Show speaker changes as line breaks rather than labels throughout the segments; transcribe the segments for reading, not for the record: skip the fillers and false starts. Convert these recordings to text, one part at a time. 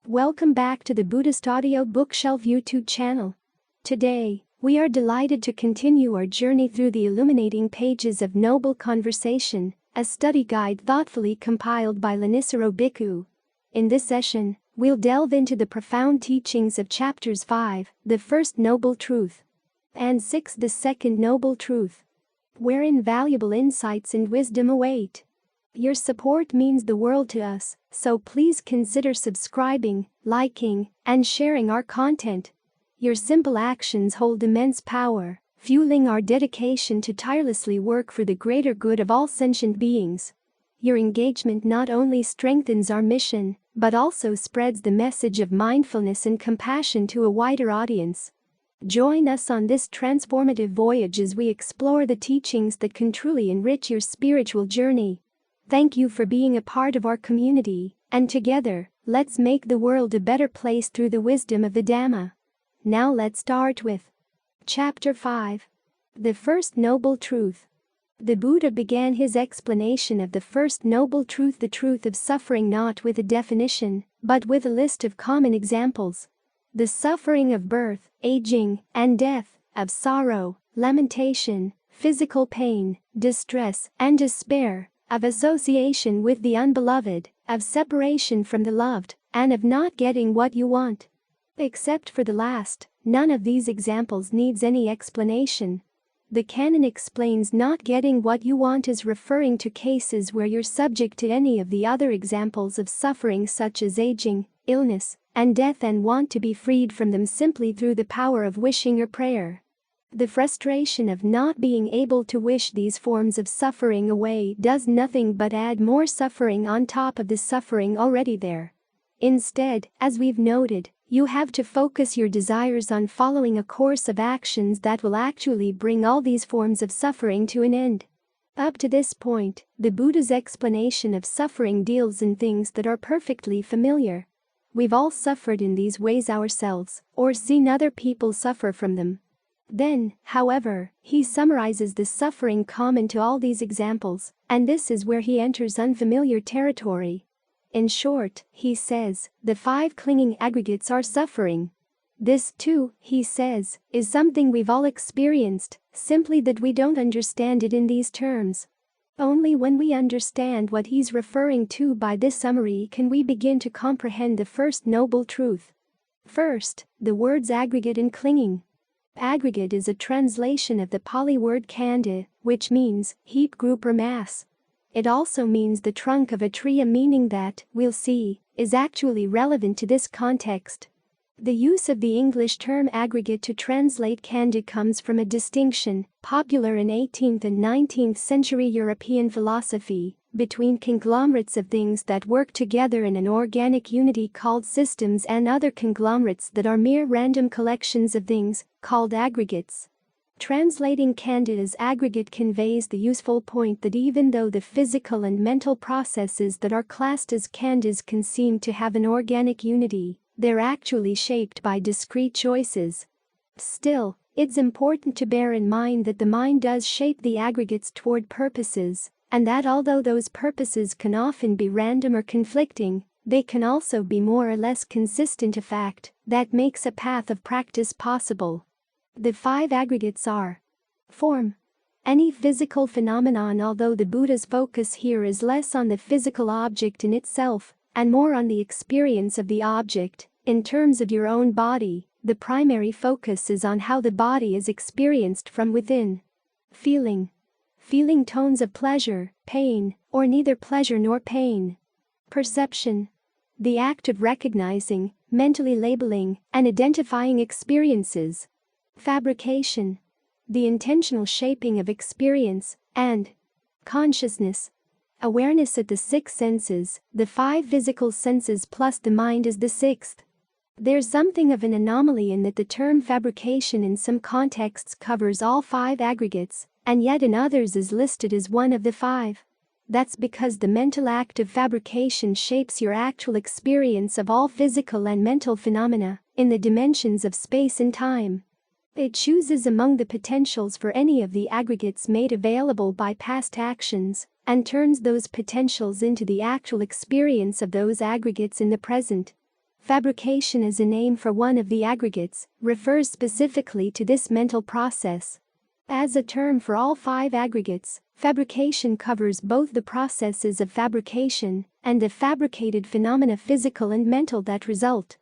Welcome back to the Buddhist audio bookshelf YouTube channel. Today, we are delighted to continue our journey through the illuminating pages of Noble Conversation, a study guide thoughtfully compiled by Thanissaro Bhikkhu. In this session, we'll delve into the profound teachings of chapters 5, the first noble truth, and 6, the second noble truth, wherein valuable insights and wisdom await. Your support means the world to us, so please consider subscribing, liking, and sharing our content. Your simple actions hold immense power, fueling our dedication to tirelessly work for the greater good of all sentient beings. Your engagement not only strengthens our mission, but also spreads the message of mindfulness and compassion to a wider audience. Join us on this transformative voyage as we explore the teachings that can truly enrich your spiritual journey. Thank you for being a part of our community, and together, let's make the world a better place through the wisdom of the Dhamma. Now let's start with Chapter 5. The First Noble Truth. The Buddha began his explanation of the first noble truth, the truth of suffering, not with a definition, but with a list of common examples. The suffering of birth, aging, and death, of sorrow, lamentation, physical pain, distress, and despair, of association with the unbeloved, of separation from the loved, and of not getting what you want. Except for the last, none of these examples needs any explanation. The canon explains not getting what you want as referring to cases where you're subject to any of the other examples of suffering such as aging, illness, and death and want to be freed from them simply through the power of wishing or prayer. The frustration of not being able to wish these forms of suffering away does nothing but add more suffering on top of the suffering already there. Instead, as we've noted, you have to focus your desires on following a course of actions that will actually bring all these forms of suffering to an end. Up to this point, the Buddha's explanation of suffering deals in things that are perfectly familiar. We've all suffered in these ways ourselves, or seen other people suffer from them. Then, however, he summarizes the suffering common to all these examples, and this is where he enters unfamiliar territory. In short, he says, the 5 clinging aggregates are suffering. This, too, he says, is something we've all experienced, simply that we don't understand it in these terms. Only when we understand what he's referring to by this summary can we begin to comprehend the first noble truth. First, the words aggregate and clinging. Aggregate is a translation of the Pali word khanda, which means heap, group, or mass. It also means the trunk of a tree, a meaning that, we'll see, is actually relevant to this context. The use of the English term aggregate to translate khanda comes from a distinction, popular in 18th and 19th century European philosophy, between conglomerates of things that work together in an organic unity called systems and other conglomerates that are mere random collections of things, called aggregates. Translating khanda as aggregate conveys the useful point that even though the physical and mental processes that are classed as khandas can seem to have an organic unity, they're actually shaped by discrete choices. Still, it's important to bear in mind that the mind does shape the aggregates toward purposes, and that although those purposes can often be random or conflicting, they can also be more or less consistent, a fact that makes a path of practice possible. The 5 aggregates are form. Any physical phenomenon, although the Buddha's focus here is less on the physical object in itself, and more on the experience of the object, in terms of your own body, the primary focus is on how the body is experienced from within. Feeling. Feeling tones of pleasure, pain, or neither pleasure nor pain. Perception. The act of recognizing, mentally labeling, and identifying experiences. Fabrication. The intentional shaping of experience, and consciousness. Awareness at the 6 senses, the 5 physical senses plus the mind is the 6th. There's something of an anomaly in that the term fabrication in some contexts covers all 5 aggregates, and yet in others is listed as one of the 5. That's because the mental act of fabrication shapes your actual experience of all physical and mental phenomena, in the dimensions of space and time. It chooses among the potentials for any of the aggregates made available by past actions, and turns those potentials into the actual experience of those aggregates in the present. Fabrication is a name for one of the aggregates, refers specifically to this mental process. As a term for all 5 aggregates, fabrication covers both the processes of fabrication and the fabricated phenomena physical and mental that result.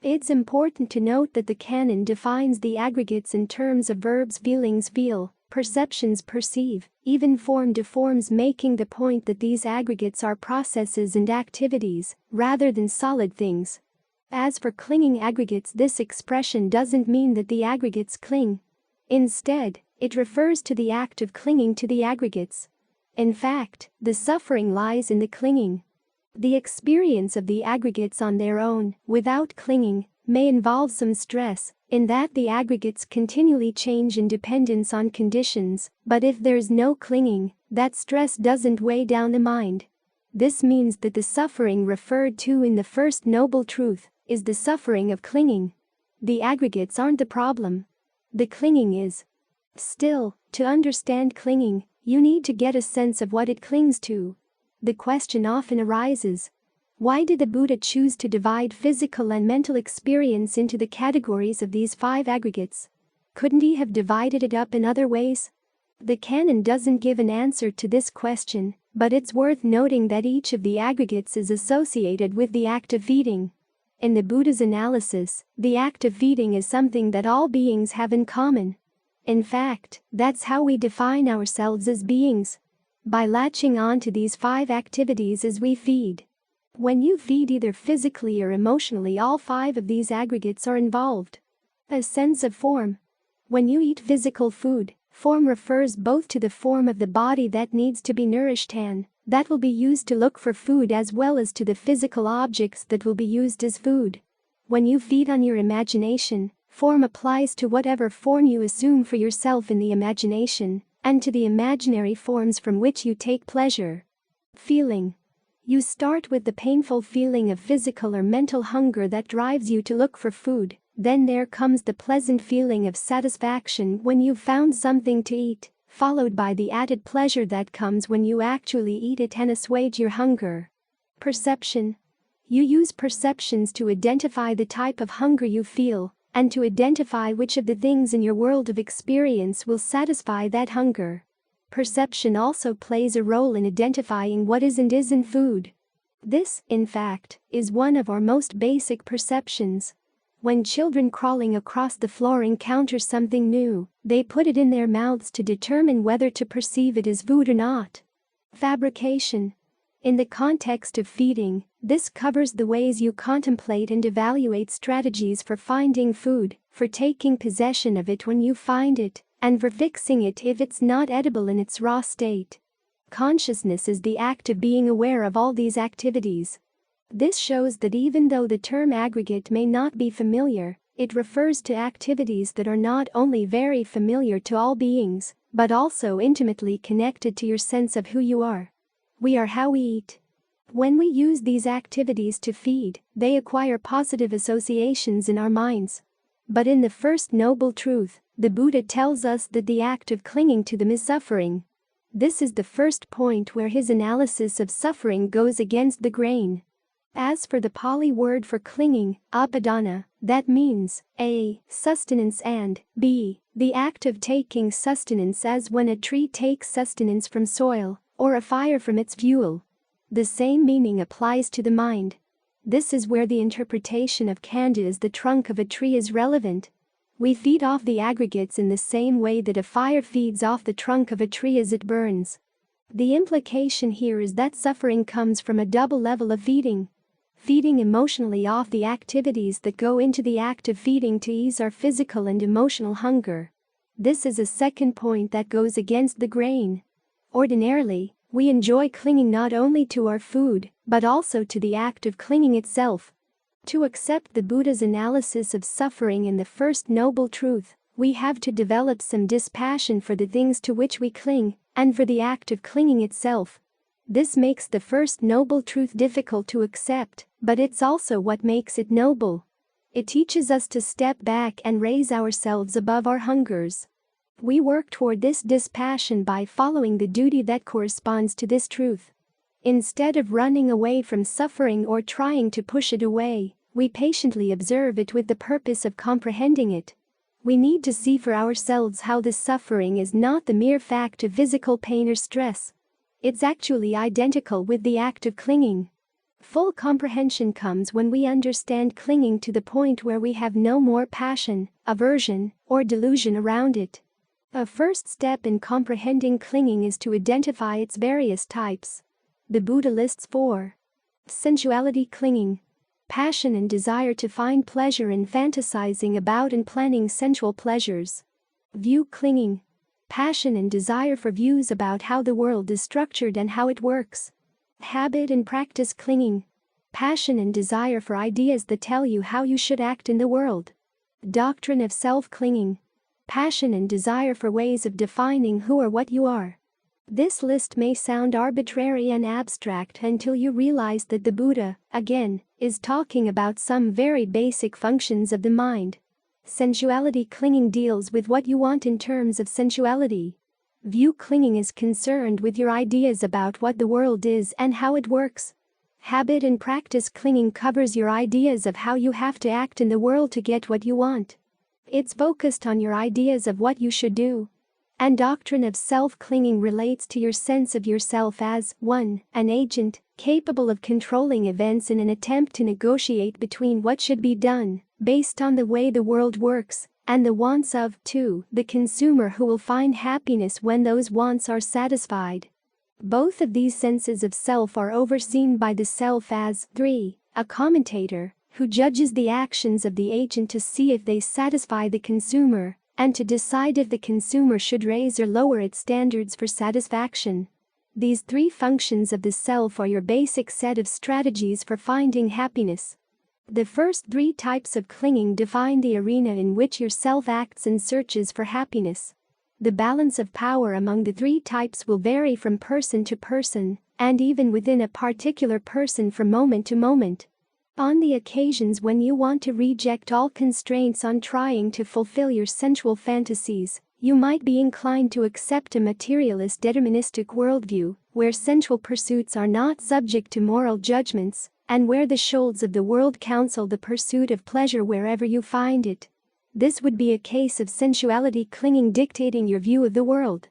It's important to note that the canon defines the aggregates in terms of verbs feelings feel, perceptions perceive, even form deforms, making the point that these aggregates are processes and activities, rather than solid things. As for clinging aggregates, this expression doesn't mean that the aggregates cling. Instead, it refers to the act of clinging to the aggregates. In fact, the suffering lies in the clinging. The experience of the aggregates on their own, without clinging, may involve some stress, in that the aggregates continually change in dependence on conditions, but if there's no clinging, that stress doesn't weigh down the mind. This means that the suffering referred to in the First Noble Truth is the suffering of clinging. The aggregates aren't the problem. The clinging is. Still, to understand clinging, you need to get a sense of what it clings to. The question often arises: why did the Buddha choose to divide physical and mental experience into the categories of these 5 aggregates? Couldn't he have divided it up in other ways? The canon doesn't give an answer to this question, but it's worth noting that each of the aggregates is associated with the act of feeding. In the Buddha's analysis, the act of feeding is something that all beings have in common. In fact, that's how we define ourselves as beings. By latching on to these 5 activities as we feed. When you feed either physically or emotionally, all 5 of these aggregates are involved. A sense of form. When you eat physical food, form refers both to the form of the body that needs to be nourished and that will be used to look for food, as well as to the physical objects that will be used as food. When you feed on your imagination, form applies to whatever form you assume for yourself in the imagination, and to the imaginary forms from which you take pleasure. Feeling. You start with the painful feeling of physical or mental hunger that drives you to look for food, then there comes the pleasant feeling of satisfaction when you've found something to eat, followed by the added pleasure that comes when you actually eat it and assuage your hunger. Perception. You use perceptions to identify the type of hunger you feel, and to identify which of the things in your world of experience will satisfy that hunger. Perception also plays a role in identifying what is and isn't food. This, in fact, is one of our most basic perceptions. When children crawling across the floor encounter something new, they put it in their mouths to determine whether to perceive it as food or not. Fabrication. In the context of feeding, this covers the ways you contemplate and evaluate strategies for finding food, for taking possession of it when you find it, and for fixing it if it's not edible in its raw state. Consciousness is the act of being aware of all these activities. This shows that even though the term aggregate may not be familiar, it refers to activities that are not only very familiar to all beings, but also intimately connected to your sense of who you are. We are how we eat. When we use these activities to feed, they acquire positive associations in our minds. But in the First Noble Truth, the Buddha tells us that the act of clinging to them is suffering. This is the first point where his analysis of suffering goes against the grain. As for the Pali word for clinging, apadana, that means a. sustenance and b. the act of taking sustenance, as when a tree takes sustenance from soil, or a fire from its fuel. The same meaning applies to the mind. This is where the interpretation of Kanda as the trunk of a tree is relevant. We feed off the aggregates in the same way that a fire feeds off the trunk of a tree as it burns. The implication here is that suffering comes from a double level of feeding. Feeding emotionally off the activities that go into the act of feeding to ease our physical and emotional hunger. This is a second point that goes against the grain. Ordinarily, we enjoy clinging not only to our food, but also to the act of clinging itself. To accept the Buddha's analysis of suffering in the First Noble Truth, we have to develop some dispassion for the things to which we cling, and for the act of clinging itself. This makes the First Noble Truth difficult to accept, but it's also what makes it noble. It teaches us to step back and raise ourselves above our hungers. We work toward this dispassion by following the duty that corresponds to this truth. Instead of running away from suffering or trying to push it away, We patiently observe it with the purpose of comprehending it. We need to see for ourselves how this suffering is not the mere fact of physical pain or stress. It's actually identical with the act of clinging. Full comprehension comes when we understand clinging to the point where we have no more passion, aversion, or delusion around it. A first step in comprehending clinging is to identify its various types. The Buddha lists 4. Sensuality clinging. Passion and desire to find pleasure in fantasizing about and planning sensual pleasures. View clinging. Passion and desire for views about how the world is structured and how it works. Habit and practice clinging. Passion and desire for ideas that tell you how you should act in the world. Doctrine of self-clinging. Passion and desire for ways of defining who or what you are. This list may sound arbitrary and abstract until you realize that the Buddha, again, is talking about some very basic functions of the mind. Sensuality clinging deals with what you want in terms of sensuality. View clinging is concerned with your ideas about what the world is and how it works. Habit and practice clinging covers your ideas of how you have to act in the world to get what you want. It's focused on your ideas of what you should do. And doctrine of self-clinging relates to your sense of yourself as 1. An agent, capable of controlling events in an attempt to negotiate between what should be done, based on the way the world works, and the wants of 2. The consumer who will find happiness when those wants are satisfied. Both of these senses of self are overseen by the self as 3. A commentator, who judges the actions of the agent to see if they satisfy the consumer, and to decide if the consumer should raise or lower its standards for satisfaction. These 3 functions of the self are your basic set of strategies for finding happiness. The first 3 types of clinging define the arena in which your self acts and searches for happiness. The balance of power among the 3 types will vary from person to person, and even within a particular person from moment to moment. On the occasions when you want to reject all constraints on trying to fulfill your sensual fantasies, you might be inclined to accept a materialist deterministic worldview, where sensual pursuits are not subject to moral judgments, and where the shoals of the world counsel the pursuit of pleasure wherever you find it. This would be a case of sensuality clinging dictating your view of the world.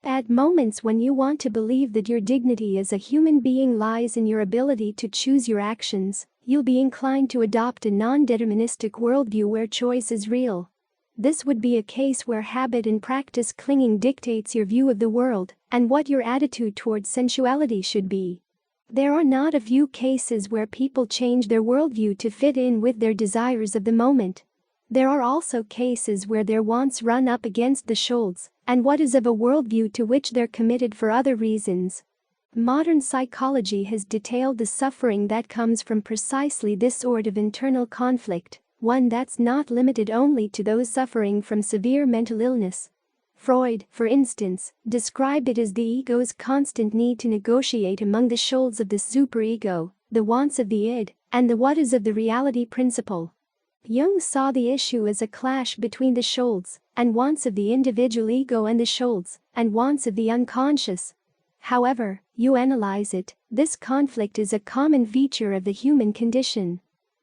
At moments when you want to believe that your dignity as a human being lies in your ability to choose your actions, you'll be inclined to adopt a non-deterministic worldview where choice is real. This would be a case where habit and practice clinging dictates your view of the world and what your attitude towards sensuality should be. There are not a few cases where people change their worldview to fit in with their desires of the moment. There are also cases where their wants run up against the shoals and what is of a worldview to which they're committed for other reasons. Modern psychology has detailed the suffering that comes from precisely this sort of internal conflict, one that's not limited only to those suffering from severe mental illness. Freud, for instance, described it as the ego's constant need to negotiate among the shoals of the superego, the wants of the id, and the what is of the reality principle. Jung saw the issue as a clash between the shoals and wants of the individual ego and the shoals and wants of the unconscious. However you analyze it, this conflict is a common feature of the human condition.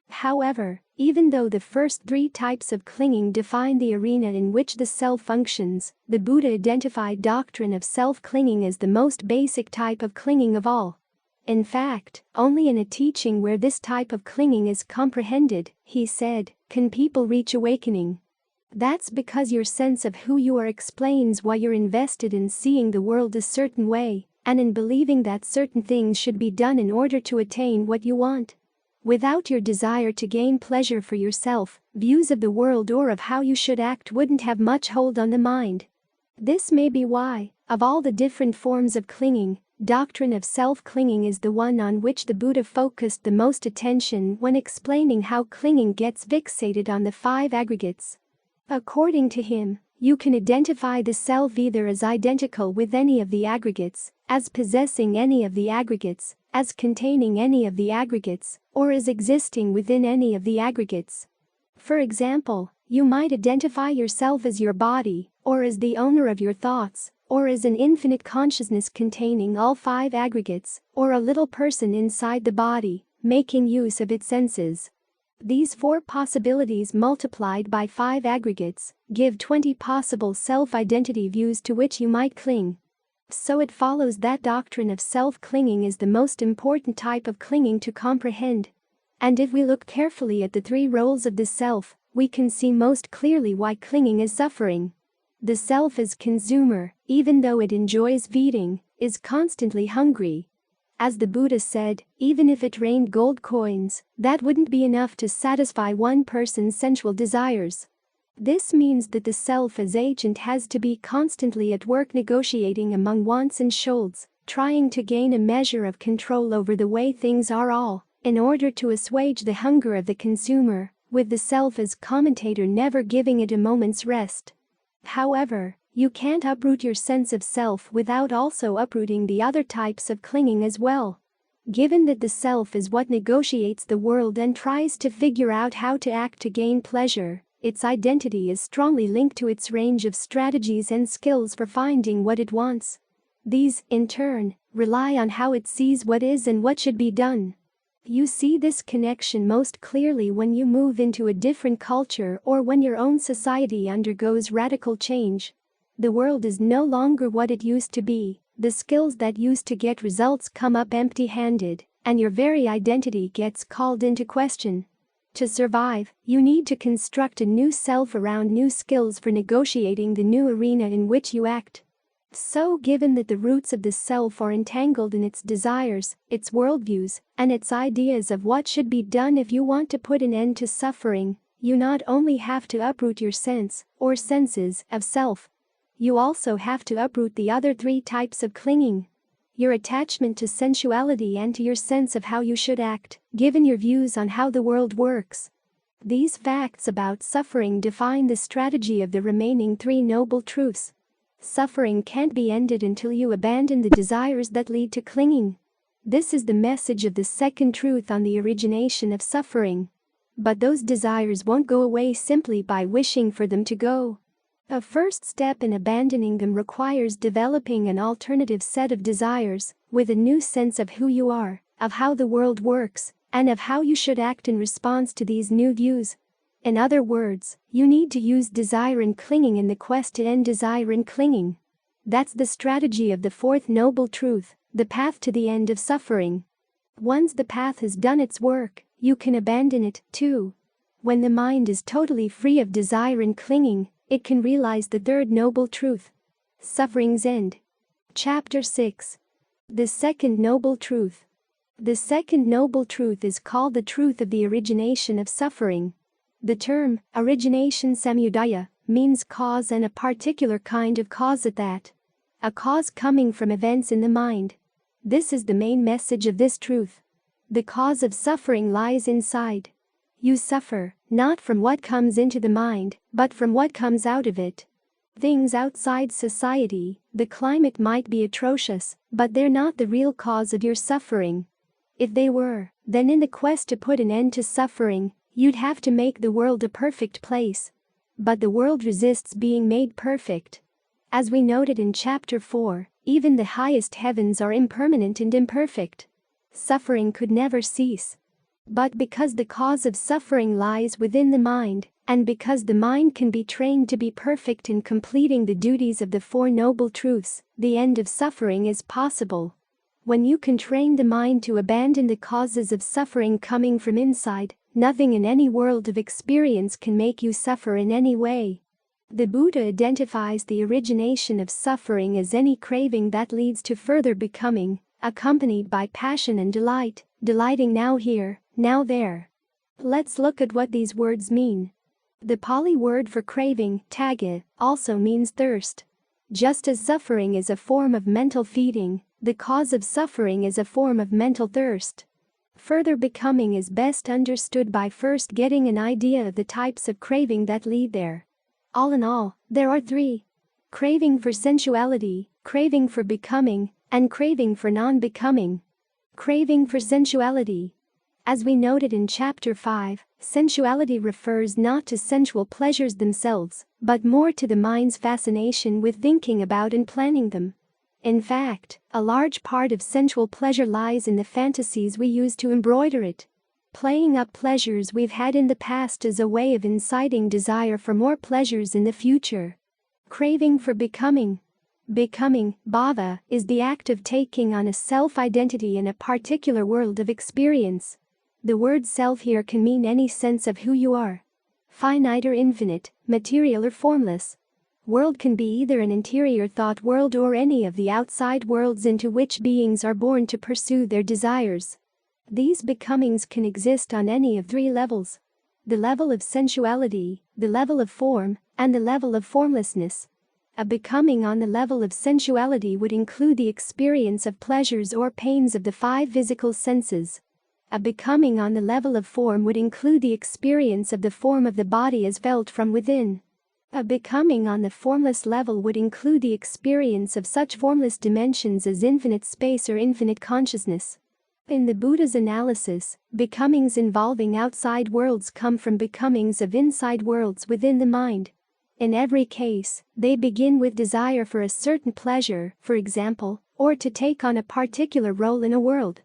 However, even though the first 3 types of clinging define the arena in which the self functions, the Buddha identified doctrine of self-clinging as the most basic type of clinging of all. In fact, only in a teaching where this type of clinging is comprehended, he said, can people reach awakening. That's because your sense of who you are explains why you're invested in seeing the world a certain way, and in believing that certain things should be done in order to attain what you want. Without your desire to gain pleasure for yourself, views of the world or of how you should act wouldn't have much hold on the mind. This may be why, of all the different forms of clinging, doctrine of self-clinging is the one on which the Buddha focused the most attention when explaining how clinging gets fixated on the 5 aggregates. According to him, you can identify the self either as identical with any of the aggregates, as possessing any of the aggregates, as containing any of the aggregates, or as existing within any of the aggregates. For example, you might identify yourself as your body, or as the owner of your thoughts, or as an infinite consciousness containing all 5 aggregates, or a little person inside the body, making use of its senses. These 4 possibilities multiplied by 5 aggregates give 20 possible self-identity views to which you might cling. So it follows that doctrine of self-clinging is the most important type of clinging to comprehend. And if we look carefully at the 3 roles of the self, we can see most clearly why clinging is suffering. The self is consumer, even though it enjoys feeding, is constantly hungry. As the Buddha said, even if it rained gold coins, that wouldn't be enough to satisfy one person's sensual desires. This means that the self as agent has to be constantly at work negotiating among wants and shoulds, trying to gain a measure of control over the way things are all, in order to assuage the hunger of the consumer, with the self as commentator never giving it a moment's rest. However, you can't uproot your sense of self without also uprooting the other types of clinging as well. Given that the self is what negotiates the world and tries to figure out how to act to gain pleasure, its identity is strongly linked to its range of strategies and skills for finding what it wants. These, in turn, rely on how it sees what is and what should be done. You see this connection most clearly when you move into a different culture or when your own society undergoes radical change. The world is no longer what it used to be, the skills that used to get results come up empty-handed, and your very identity gets called into question. To survive, you need to construct a new self around new skills for negotiating the new arena in which you act. So, given that the roots of the self are entangled in its desires, its worldviews, and its ideas of what should be done if you want to put an end to suffering, you not only have to uproot your sense, or senses, of self. You also have to uproot the other 3 types of clinging. Your attachment to sensuality and to your sense of how you should act, given your views on how the world works. These facts about suffering define the strategy of the remaining 3 noble truths. Suffering can't be ended until you abandon the desires that lead to clinging. This is the message of the second truth on the origination of suffering. But those desires won't go away simply by wishing for them to go. A first step in abandoning them requires developing an alternative set of desires, with a new sense of who you are, of how the world works, and of how you should act in response to these new views. In other words, you need to use desire and clinging in the quest to end desire and clinging. That's the strategy of the 4th noble truth, the path to the end of suffering. Once the path has done its work, you can abandon it, too. When the mind is totally free of desire and clinging, it can realize the 3rd noble truth. Suffering's end. Chapter 6. The second noble truth. The second noble truth is called the truth of the origination of suffering. The term, origination samudaya, means cause and a particular kind of cause at that. A cause coming from events in the mind. This is the main message of this truth. The cause of suffering lies inside. You suffer, not from what comes into the mind, but from what comes out of it. Things outside society, the climate might be atrocious, but they're not the real cause of your suffering. If they were, then in the quest to put an end to suffering, you'd have to make the world a perfect place. But the world resists being made perfect. As we noted in Chapter 4, even the highest heavens are impermanent and imperfect. Suffering could never cease. But because the cause of suffering lies within the mind, and because the mind can be trained to be perfect in completing the duties of the 4 noble truths, the end of suffering is possible. When you can train the mind to abandon the causes of suffering coming from inside, nothing in any world of experience can make you suffer in any way. The Buddha identifies the origination of suffering as any craving that leads to further becoming, accompanied by passion and delight, delighting now here, now there. Let's look at what these words mean. The Pali word for craving, tagga, also means thirst. Just as suffering is a form of mental feeding, the cause of suffering is a form of mental thirst. Further becoming is best understood by first getting an idea of the types of craving that lead there. All in all, there are 3. Craving for sensuality, craving for becoming, and craving for non-becoming. Craving for sensuality. As we noted in Chapter 5, sensuality refers not to sensual pleasures themselves, but more to the mind's fascination with thinking about and planning them. In fact, a large part of sensual pleasure lies in the fantasies we use to embroider it. Playing up pleasures we've had in the past is a way of inciting desire for more pleasures in the future. Craving for becoming. Becoming, bhava, is the act of taking on a self-identity in a particular world of experience. The word self here can mean any sense of who you are. Finite or infinite, material or formless. World can be either an interior thought world or any of the outside worlds into which beings are born to pursue their desires. These becomings can exist on any of three levels: the level of sensuality, the level of form, and the level of formlessness. A becoming on the level of sensuality would include the experience of pleasures or pains of the five physical senses. A becoming on the level of form would include the experience of the form of the body as felt from within. A becoming on the formless level would include the experience of such formless dimensions as infinite space or infinite consciousness. In the Buddha's analysis, becomings involving outside worlds come from becomings of inside worlds within the mind. In every case, they begin with desire for a certain pleasure, for example, or to take on a particular role in a world.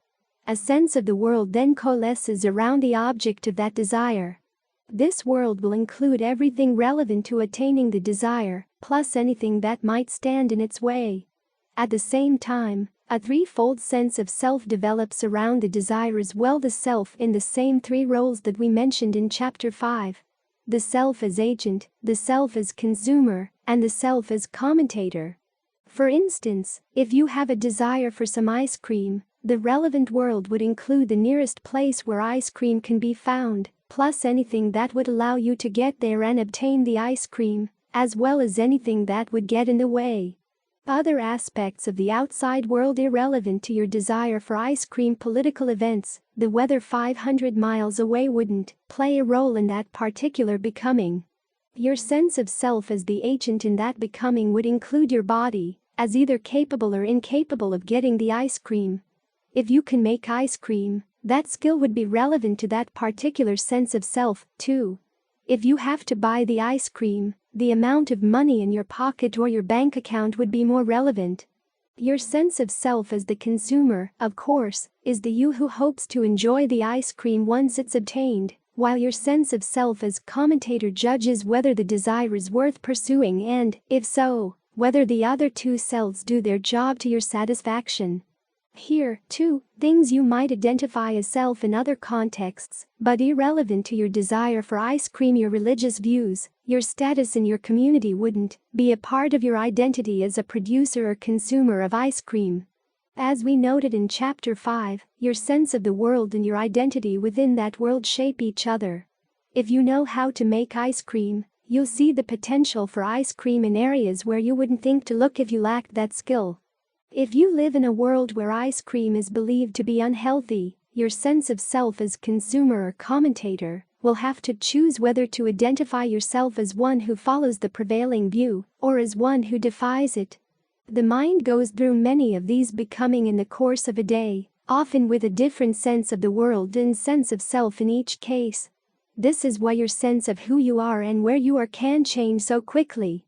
A sense of the world then coalesces around the object of that desire. This world will include everything relevant to attaining the desire, plus anything that might stand in its way. At the same time, a threefold sense of self develops around the desire as well: the self in the same three roles that we mentioned in Chapter 5. The self as agent, the self as consumer, and the self as commentator. For instance, if you have a desire for some ice cream, the relevant world would include the nearest place where ice cream can be found, plus anything that would allow you to get there and obtain the ice cream, as well as anything that would get in the way. Other aspects of the outside world irrelevant to your desire for ice cream, political events, the weather 500 miles away, wouldn't play a role in that particular becoming. Your sense of self as the agent in that becoming would include your body, as either capable or incapable of getting the ice cream. If you can make ice cream, that skill would be relevant to that particular sense of self, too. If you have to buy the ice cream, the amount of money in your pocket or your bank account would be more relevant. Your sense of self as the consumer, of course, is the you who hopes to enjoy the ice cream once it's obtained, while your sense of self as commentator judges whether the desire is worth pursuing and, if so, whether the other two selves do their job to your satisfaction. Here, too, things you might identify as self in other contexts, but irrelevant to your desire for ice cream: your religious views, your status in your community wouldn't be a part of your identity as a producer or consumer of ice cream. As we noted in Chapter 5, your sense of the world and your identity within that world shape each other. If you know how to make ice cream, you'll see the potential for ice cream in areas where you wouldn't think to look if you lacked that skill. If you live in a world where ice cream is believed to be unhealthy, your sense of self as consumer or commentator will have to choose whether to identify yourself as one who follows the prevailing view or as one who defies it. The mind goes through many of these becoming in the course of a day, often with a different sense of the world and sense of self in each case. This is why your sense of who you are and where you are can change so quickly.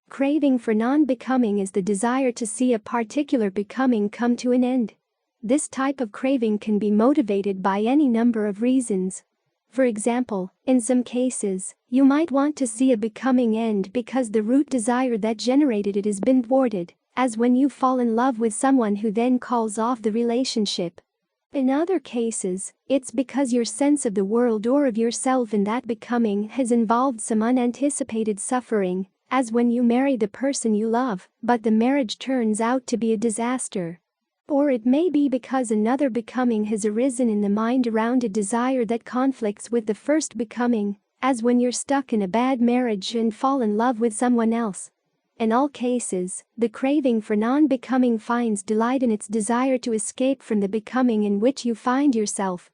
Craving for non-becoming is the desire to see a particular becoming come to an end. This type of craving can be motivated by any number of reasons. For example, in some cases, you might want to see a becoming end because the root desire that generated it has been thwarted, as when you fall in love with someone who then calls off the relationship. In other cases, it's because your sense of the world or of yourself in that becoming has involved some unanticipated suffering, as when you marry the person you love, but the marriage turns out to be a disaster. Or it may be because another becoming has arisen in the mind around a desire that conflicts with the first becoming, as when you're stuck in a bad marriage and fall in love with someone else. In all cases, the craving for non-becoming finds delight in its desire to escape from the becoming in which you find yourself.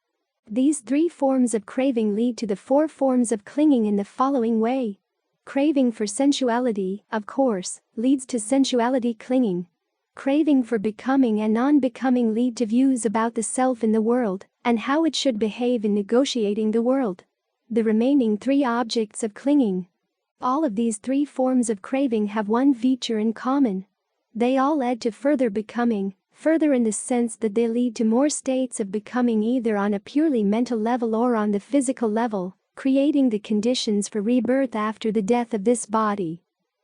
These three forms of craving lead to the four forms of clinging in the following way. Craving for sensuality, of course, leads to sensuality clinging. Craving for becoming and non-becoming lead to views about the self in the world and how it should behave in negotiating the world. The remaining three objects of clinging. All of these three forms of craving have one feature in common. They all lead to further becoming, further in the sense that they lead to more states of becoming either on a purely mental level or on the physical level, creating the conditions for rebirth after the death of this body.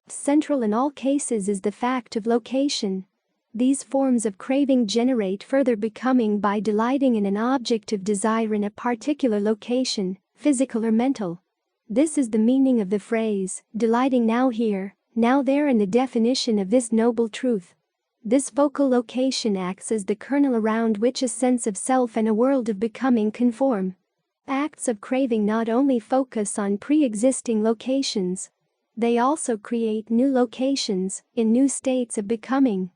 Central in all cases is the fact of location. These forms of craving generate further becoming by delighting in an object of desire in a particular location, physical or mental. This is the meaning of the phrase, delighting now here, now there, and the definition of this noble truth. This focal location acts as the kernel around which a sense of self and a world of becoming conform. Acts of craving not only focus on pre-existing locations, they also create new locations in new states of becoming.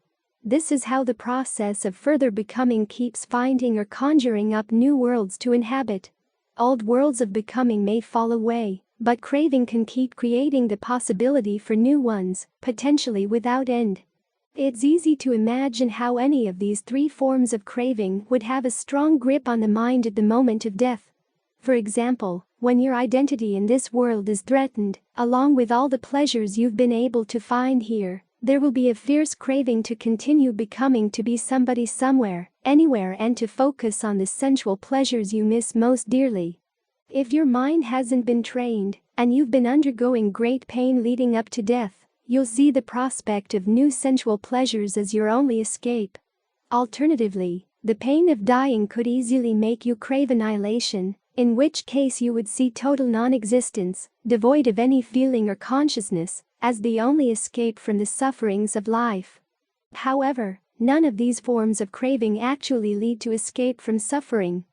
This is how the process of further becoming keeps finding or conjuring up new worlds to inhabit. Old worlds of becoming may fall away, but craving can keep creating the possibility for new ones, potentially without end. It's easy to imagine how any of these three forms of craving would have a strong grip on the mind at the moment of death. For example, when your identity in this world is threatened, along with all the pleasures you've been able to find here, there will be a fierce craving to continue becoming, to be somebody somewhere, anywhere, and to focus on the sensual pleasures you miss most dearly. If your mind hasn't been trained, and you've been undergoing great pain leading up to death, you'll see the prospect of new sensual pleasures as your only escape. Alternatively, the pain of dying could easily make you crave annihilation, in which case you would see total non-existence, devoid of any feeling or consciousness, as the only escape from the sufferings of life. However, none of these forms of craving actually lead to escape from suffering.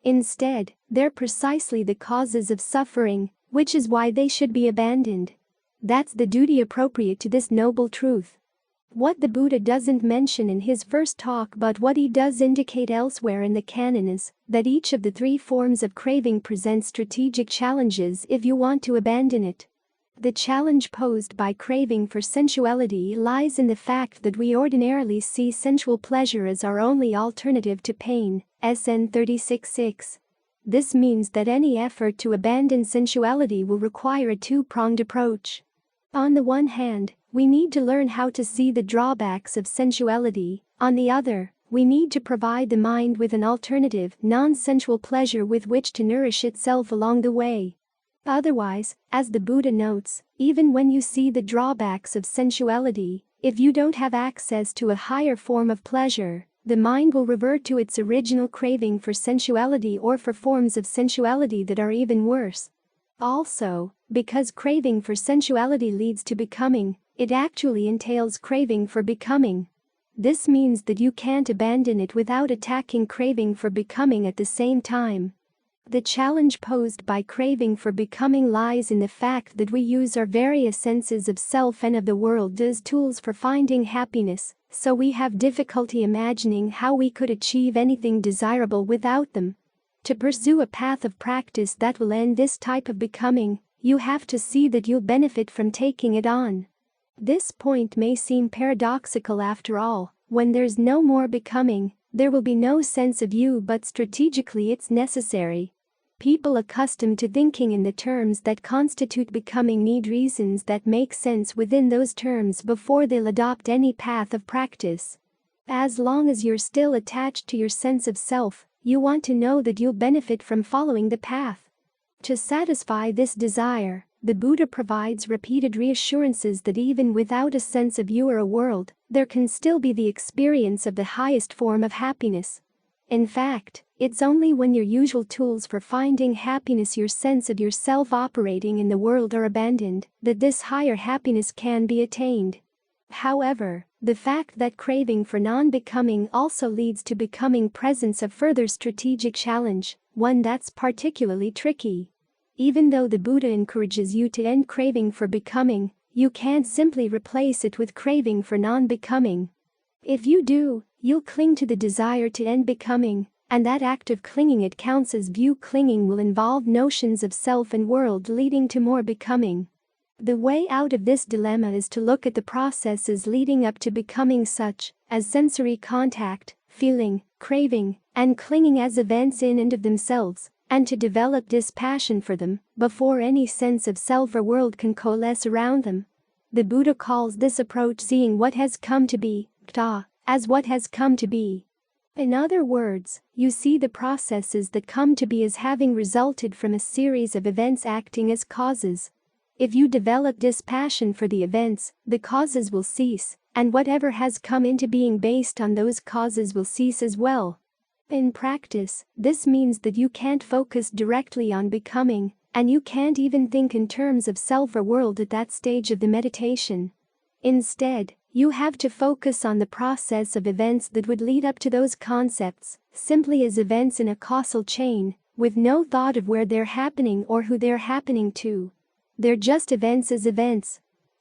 Instead, they're precisely the causes of suffering, which is why they should be abandoned. That's the duty appropriate to this noble truth. What the Buddha doesn't mention in his first talk, but what he does indicate elsewhere in the canon, is that each of the three forms of craving presents strategic challenges if you want to abandon it. The challenge posed by craving for sensuality lies in the fact that we ordinarily see sensual pleasure as our only alternative to pain, SN 36:6. This means that any effort to abandon sensuality will require a two-pronged approach. On the one hand, we need to learn how to see the drawbacks of sensuality. On the other, we need to provide the mind with an alternative, non-sensual pleasure with which to nourish itself along the way. Otherwise, as the Buddha notes, even when you see the drawbacks of sensuality, if you don't have access to a higher form of pleasure, the mind will revert to its original craving for sensuality or for forms of sensuality that are even worse. Also, because craving for sensuality leads to becoming, it actually entails craving for becoming. This means that you can't abandon it without attacking craving for becoming at the same time. The challenge posed by craving for becoming lies in the fact that we use our various senses of self and of the world as tools for finding happiness, so we have difficulty imagining how we could achieve anything desirable without them. To pursue a path of practice that will end this type of becoming, you have to see that you'll benefit from taking it on. This point may seem paradoxical after all. When there's no more becoming, there will be no sense of you, but strategically it's necessary. People accustomed to thinking in the terms that constitute becoming need reasons that make sense within those terms before they'll adopt any path of practice. As long as you're still attached to your sense of self, you want to know that you'll benefit from following the path. To satisfy this desire, the Buddha provides repeated reassurances that even without a sense of you or a world, there can still be the experience of the highest form of happiness. In fact, it's only when your usual tools for finding happiness, your sense of yourself operating in the world, are abandoned, that this higher happiness can be attained. However, the fact that craving for non-becoming also leads to becoming presents a further strategic challenge, one that's particularly tricky. Even though the Buddha encourages you to end craving for becoming, you can't simply replace it with craving for non-becoming. If you do, you'll cling to the desire to end becoming, and that act of clinging, it counts as view clinging, will involve notions of self and world leading to more becoming. The way out of this dilemma is to look at the processes leading up to becoming, such as sensory contact, feeling, craving, and clinging, as events in and of themselves, and to develop dispassion for them before any sense of self or world can coalesce around them. The Buddha calls this approach seeing what has come to be, ta, as what has come to be. In other words, you see the processes that come to be as having resulted from a series of events acting as causes. If you develop dispassion for the events, the causes will cease, and whatever has come into being based on those causes will cease as well. In practice, this means that you can't focus directly on becoming, and you can't even think in terms of self or world at that stage of the meditation. Instead, you have to focus on the process of events that would lead up to those concepts, simply as events in a causal chain, with no thought of where they're happening or who they're happening to. They're just events as events.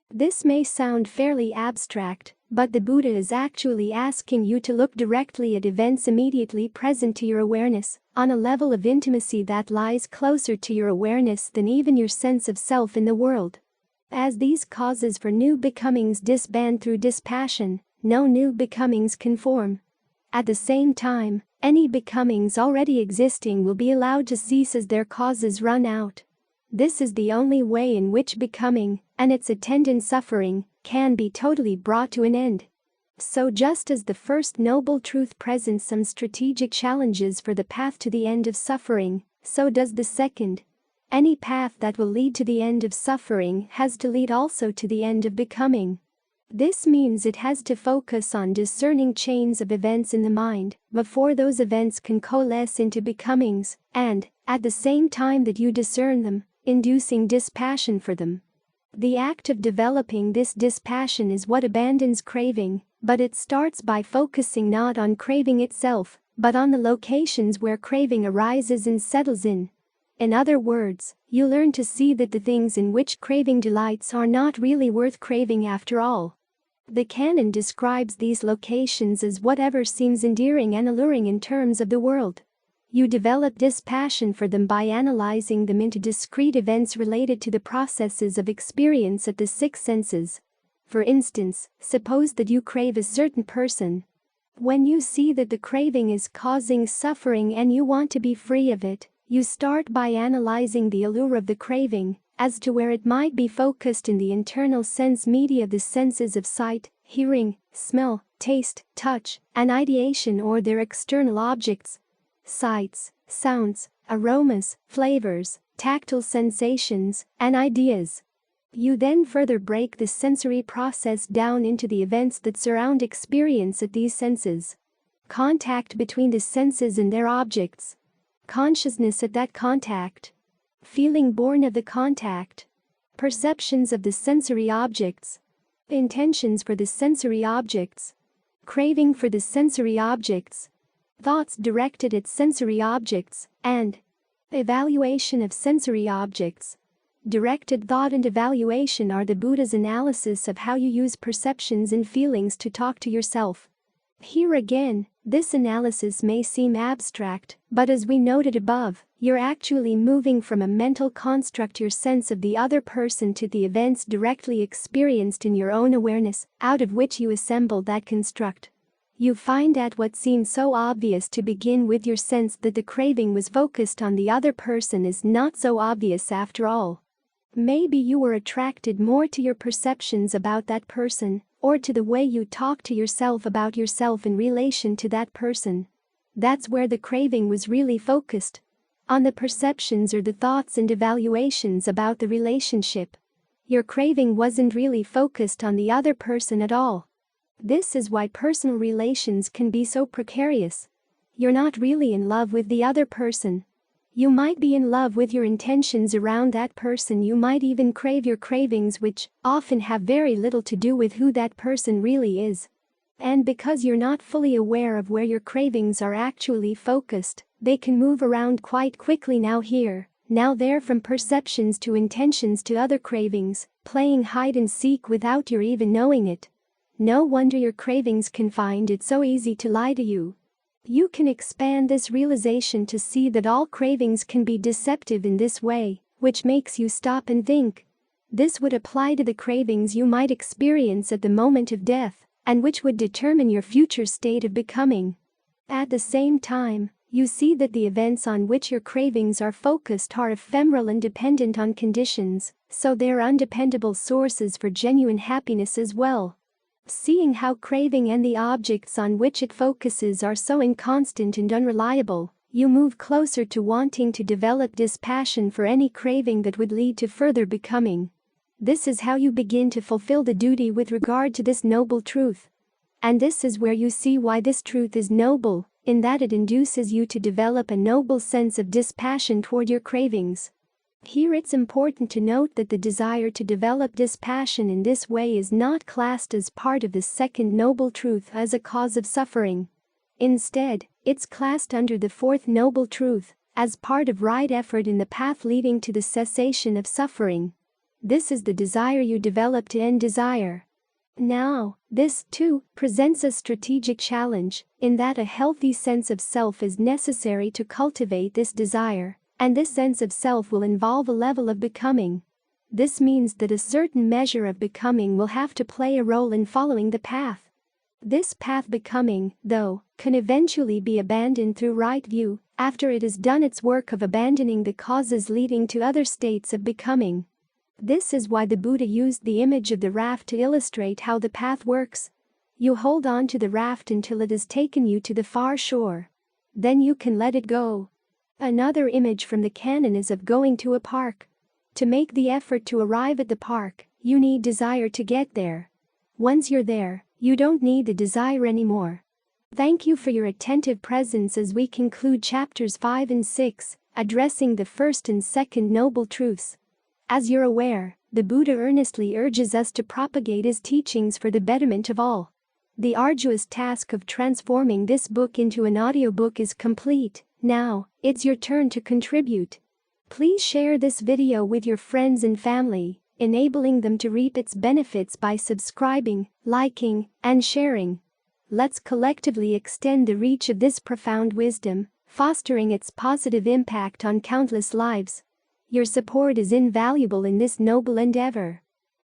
This may sound fairly abstract, but the Buddha is actually asking you to look directly at events immediately present to your awareness, on a level of intimacy that lies closer to your awareness than even your sense of self in the world. As these causes for new becomings disband through dispassion, no new becomings can form. At the same time, any becomings already existing will be allowed to cease as their causes run out. This is the only way in which becoming, and its attendant suffering, can be totally brought to an end. So just as the first noble truth presents some strategic challenges for the path to the end of suffering, so does the second. Any path that will lead to the end of suffering has to lead also to the end of becoming. This means it has to focus on discerning chains of events in the mind before those events can coalesce into becomings, and, at the same time that you discern them, inducing dispassion for them. The act of developing this dispassion is what abandons craving, but it starts by focusing not on craving itself, but on the locations where craving arises and settles in. In other words, you learn to see that the things in which craving delights are not really worth craving after all. The canon describes these locations as whatever seems endearing and alluring in terms of the world. You develop dispassion for them by analyzing them into discrete events related to the processes of experience at the six senses. For instance, suppose that you crave a certain person. When you see that the craving is causing suffering and you want to be free of it, you start by analyzing the allure of the craving, as to where it might be focused in the internal sense media of the senses of sight, hearing, smell, taste, touch, and ideation, or their external objects. Sights, sounds, aromas, flavors, tactile sensations, and ideas. You then further break the sensory process down into the events that surround experience at these senses. Contact between the senses and their objects. Consciousness at that contact. Feeling born of the contact. Perceptions of the sensory objects. Intentions for the sensory objects. Craving for the sensory objects. Thoughts directed at sensory objects, and evaluation of sensory objects. Directed thought and evaluation are the Buddha's analysis of how you use perceptions and feelings to talk to yourself. Here again, this analysis may seem abstract, but as we noted above, you're actually moving from a mental construct, your sense of the other person, to the events directly experienced in your own awareness, out of which you assemble that construct. You find that what seemed so obvious to begin with, your sense that the craving was focused on the other person, is not so obvious after all. Maybe you were attracted more to your perceptions about that person, or to the way you talk to yourself about yourself in relation to that person. That's where the craving was really focused. On the perceptions or the thoughts and evaluations about the relationship. Your craving wasn't really focused on the other person at all. This is why personal relations can be so precarious. You're not really in love with the other person. You might be in love with your intentions around that person. You might even crave your cravings, which often have very little to do with who that person really is. And because you're not fully aware of where your cravings are actually focused, they can move around quite quickly, now here, now there, from perceptions to intentions to other cravings, playing hide and seek without your even knowing it. No wonder your cravings can find it so easy to lie to you. You can expand this realization to see that all cravings can be deceptive in this way, which makes you stop and think. This would apply to the cravings you might experience at the moment of death, and which would determine your future state of becoming. At the same time, you see that the events on which your cravings are focused are ephemeral and dependent on conditions, so they are undependable sources for genuine happiness as well. Seeing how craving and the objects on which it focuses are so inconstant and unreliable, you move closer to wanting to develop dispassion for any craving that would lead to further becoming. This is how you begin to fulfill the duty with regard to this noble truth. And this is where you see why this truth is noble, in that it induces you to develop a noble sense of dispassion toward your cravings. Here it's important to note that the desire to develop dispassion in this way is not classed as part of the second noble truth as a cause of suffering. Instead, it's classed under the fourth noble truth, as part of right effort in the path leading to the cessation of suffering. This is the desire you develop to end desire. Now, this, too, presents a strategic challenge, in that a healthy sense of self is necessary to cultivate this desire, and this sense of self will involve a level of becoming. This means that a certain measure of becoming will have to play a role in following the path. This path becoming, though, can eventually be abandoned through right view, after it has done its work of abandoning the causes leading to other states of becoming. This is why the Buddha used the image of the raft to illustrate how the path works. You hold on to the raft until it has taken you to the far shore. Then you can let it go. Another image from the canon is of going to a park. To make the effort to arrive at the park, you need desire to get there. Once you're there, you don't need the desire anymore. Thank you for your attentive presence as we conclude chapters 5 and 6, addressing the first and second noble truths. As you're aware, the Buddha earnestly urges us to propagate his teachings for the betterment of all. The arduous task of transforming this book into an audiobook is complete. Now, it's your turn to contribute. Please share this video with your friends and family, enabling them to reap its benefits by subscribing, liking, and sharing. Let's collectively extend the reach of this profound wisdom, fostering its positive impact on countless lives. Your support is invaluable in this noble endeavor.